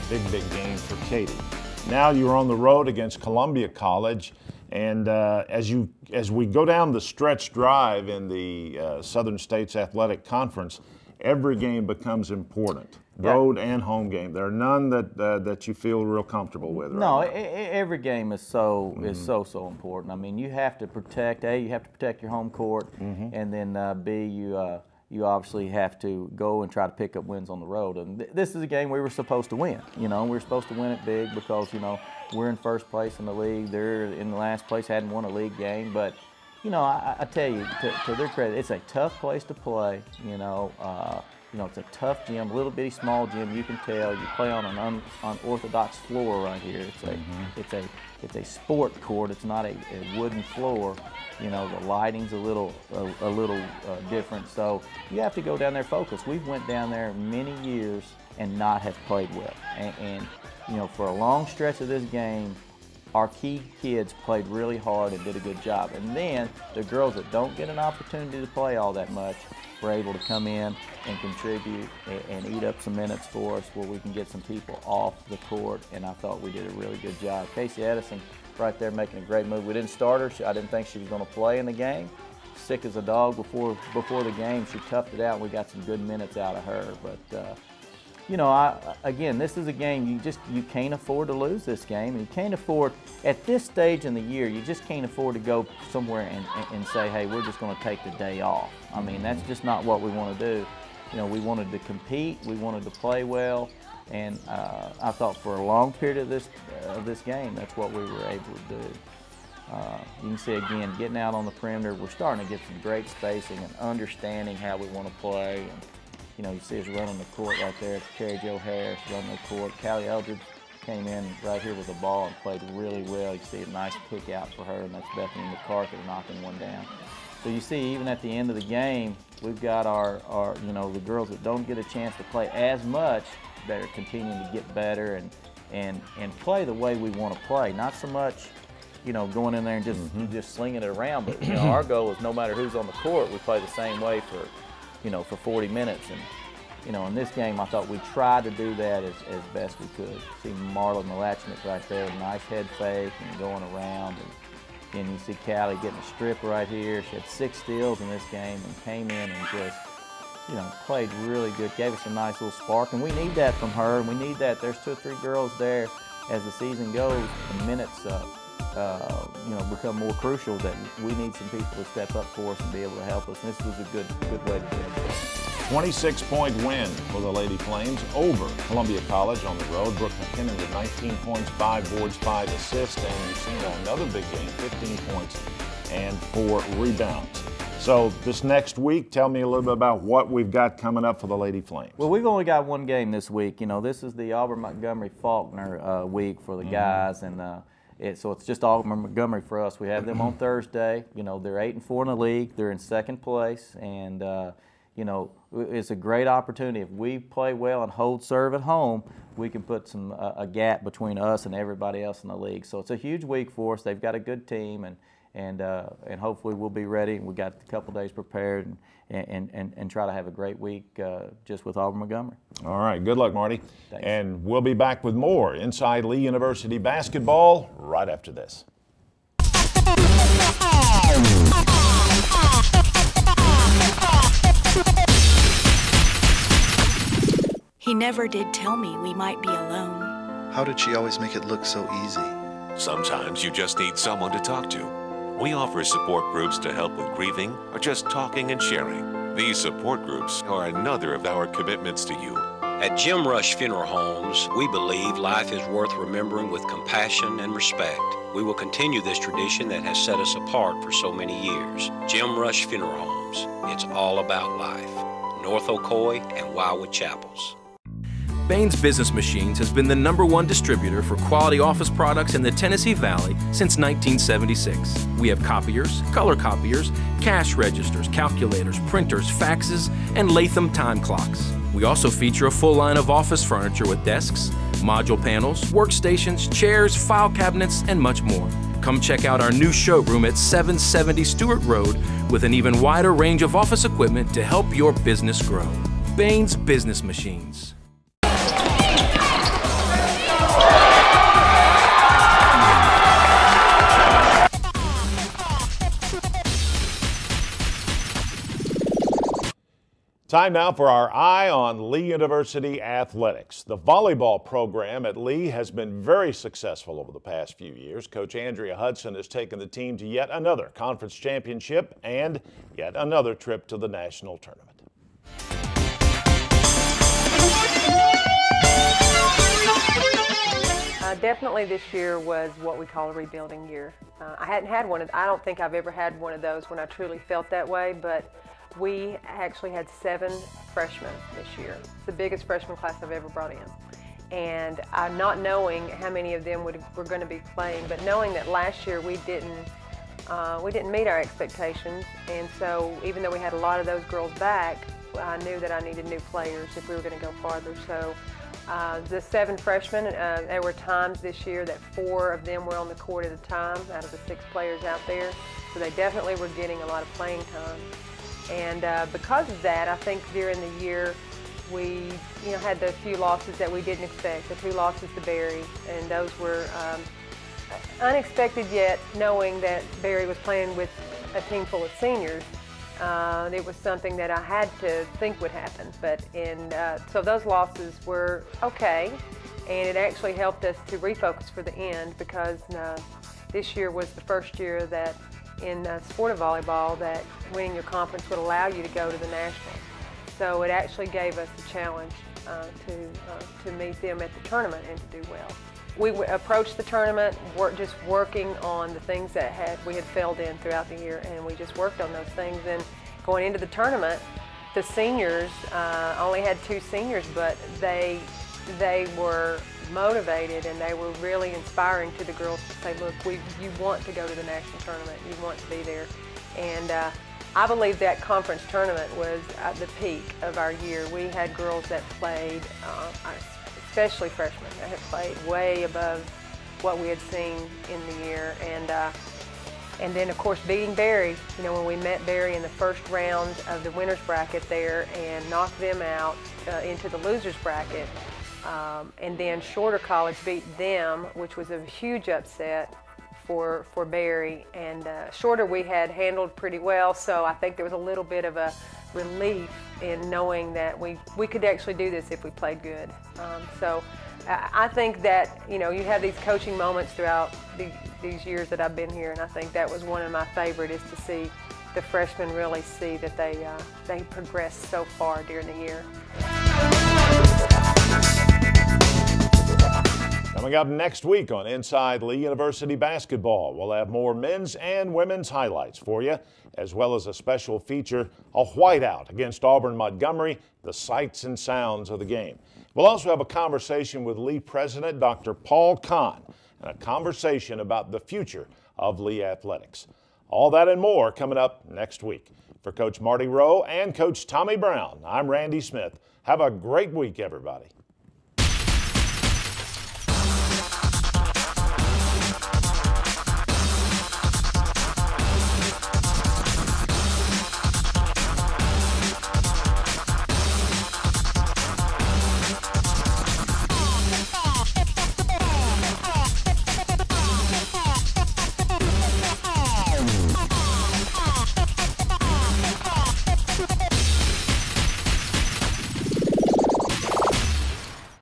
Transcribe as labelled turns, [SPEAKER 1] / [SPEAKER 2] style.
[SPEAKER 1] big game for Katie. Now you're on the road against Columbia College, and as we go down the stretch drive in the Southern States Athletic Conference, every game becomes important. Road and home game. There are none that you feel real comfortable with.
[SPEAKER 2] No,
[SPEAKER 1] right now.
[SPEAKER 2] Every game is so important. I mean, you have to protect your home court, and then B, you obviously have to go and try to pick up wins on the road. And this is a game we were supposed to win. You know, we were supposed to win it big because, you know, we're in first place in the league. They're in the last place, hadn't won a league game. But, you know, I tell you, to their credit, it's a tough place to play. You know, it's a tough gym, little bitty small gym. You can tell you play on an unorthodox floor right here. It's a sport court. It's not a wooden floor. You know, the lighting's a little different. So you have to go down there focused. We've went down there many years and not have played well. And you know, for a long stretch of this game, our key kids played really hard and did a good job. And then the girls that don't get an opportunity to play all that much were able to come in and contribute and eat up some minutes for us where we can get some people off the court, and I thought we did a really good job. Casey Edison right there making a great move. We didn't start her. I didn't think she was going to play in the game. Sick as a dog before the game. She toughed it out, and we got some good minutes out of her. But you know, again, this is a game you can't afford to lose this game, and you can't afford at this stage in the year. You just can't afford to go somewhere and say, hey, we're just going to take the day off. I mean, that's just not what we want to do. You know, we wanted to compete, we wanted to play well, and I thought for a long period of this game, that's what we were able to do. You can see again, getting out on the perimeter, we're starting to get some great spacing and understanding how we want to play. And, you know, you see us running the court right there. Carrie Jo Harris running the court. Callie Eldridge came in right here with the ball and played really well. You see a nice pick out for her, and that's Bethany McCarthy knocking one down. So you see, even at the end of the game, we've got our you know, the girls that don't get a chance to play as much that are continuing to get better and play the way we want to play. Not so much, you know, going in there and just slinging it around, but you know, our goal is no matter who's on the court, we play the same way for, you know, for 40 minutes. And, you know, in this game, I thought we tried to do that as best we could. See Marla Malachnik right there, nice head fake and going around. And you see Callie getting a strip right here. She had 6 steals in this game and came in and just, you know, played really good, gave us a nice little spark. And we need that from her, and we need that. There's 2 or 3 girls there as the season goes and minutes you know, become more crucial, that we need some people to step up for us and be able to help us. And this was a good way to do it.
[SPEAKER 1] 26-point win for the Lady Flames over Columbia College on the road. Brooke McKinnon with 19 points, 5 boards, 5 assists, and you've seen another big game, 15 points and 4 rebounds. So this next week, tell me a little bit about what we've got coming up for the Lady Flames.
[SPEAKER 2] Well, we've only got one game this week. You know, this is the Auburn Montgomery Faulkner week for the guys, and so it's just Auburn Montgomery for us. We have them on Thursday. You know, they're 8-4 in the league. They're in second place, and you know, it's a great opportunity. If we play well and hold serve at home, we can put a gap between us and everybody else in the league. So it's a huge week for us. They've got a good team, and hopefully we'll be ready. We got a couple days prepared and try to have a great week just with Auburn Montgomery.
[SPEAKER 1] All right, good luck, Marty.
[SPEAKER 2] Thanks.
[SPEAKER 1] And we'll be back with more Inside Lee University basketball right after this.
[SPEAKER 3] He never did tell me we might be alone.
[SPEAKER 4] How did she always make it look so easy?
[SPEAKER 5] Sometimes you just need someone to talk to. We offer support groups to help with grieving or just talking and sharing. These support groups are another of our commitments to you.
[SPEAKER 6] At Jim Rush Funeral Homes, we believe life is worth remembering with compassion and respect. We will continue this tradition that has set us apart for so many years. Jim Rush Funeral Homes, it's all about life. North Ocoee and Wildwood Chapels.
[SPEAKER 7] Bain's Business Machines has been the #1 distributor for quality office products in the Tennessee Valley since 1976. We have copiers, color copiers, cash registers, calculators, printers, faxes, and Latham time clocks. We also feature a full line of office furniture with desks, module panels, workstations, chairs, file cabinets, and much more. Come check out our new showroom at 770 Stewart Road with an even wider range of office equipment to help your business grow. Bain's Business Machines.
[SPEAKER 1] Time now for our Eye on Lee University athletics. The volleyball program at Lee has been very successful over the past few years. Coach Andrea Hudson has taken the team to yet another conference championship and yet another trip to the national tournament.
[SPEAKER 8] Definitely this year was what we call a rebuilding year. I don't think I've ever had one of those when I truly felt that way, but we actually had 7 freshmen this year. It's the biggest freshman class I've ever brought in. And not knowing how many of them were going to be playing, but knowing that last year we didn't meet our expectations, and so even though we had a lot of those girls back, I knew that I needed new players if we were going to go farther. So the 7 freshmen, there were times this year that 4 of them were on the court at a time out of the 6 players out there. So they definitely were getting a lot of playing time. And because of that, I think during the year we had the few losses that we didn't expect, the 2 losses to Berry, and those were unexpected, yet knowing that Berry was playing with a team full of seniors. It was something that I had to think would happen, so those losses were okay, and it actually helped us to refocus for the end, because this year was the first year that in sport of volleyball that winning your conference would allow you to go to the nationals. So it actually gave us a challenge to meet them at the tournament and to do well. We approached the tournament just working on the things that we had failed in throughout the year, and we just worked on those things. And going into the tournament, the seniors only had 2 seniors, but they were motivated, and they were really inspiring to the girls to say, look, you want to go to the national tournament, you want to be there. And I believe that conference tournament was at the peak of our year. We had girls that played, especially freshmen, that had played way above what we had seen in the year. And then, of course, beating Berry, when we met Berry in the first round of the winner's bracket there and knocked them out into the loser's bracket. And then Shorter College beat them, which was a huge upset for Berry. And Shorter we had handled pretty well, so I think there was a little bit of a relief in knowing that we could actually do this if we played good. So I think that you have these coaching moments throughout these years that I've been here, and I think that was one of my favorite, is to see the freshmen really see that they progressed so far during the year.
[SPEAKER 1] Coming up next week on Inside Lee University Basketball, we'll have more men's and women's highlights for you, as well as a special feature, a whiteout against Auburn Montgomery, the sights and sounds of the game. We'll also have a conversation with Lee President Dr. Paul Kahn, and a conversation about the future of Lee athletics. All that and more coming up next week. For Coach Marty Rowe and Coach Tommy Brown, I'm Randy Smith. Have a great week, everybody.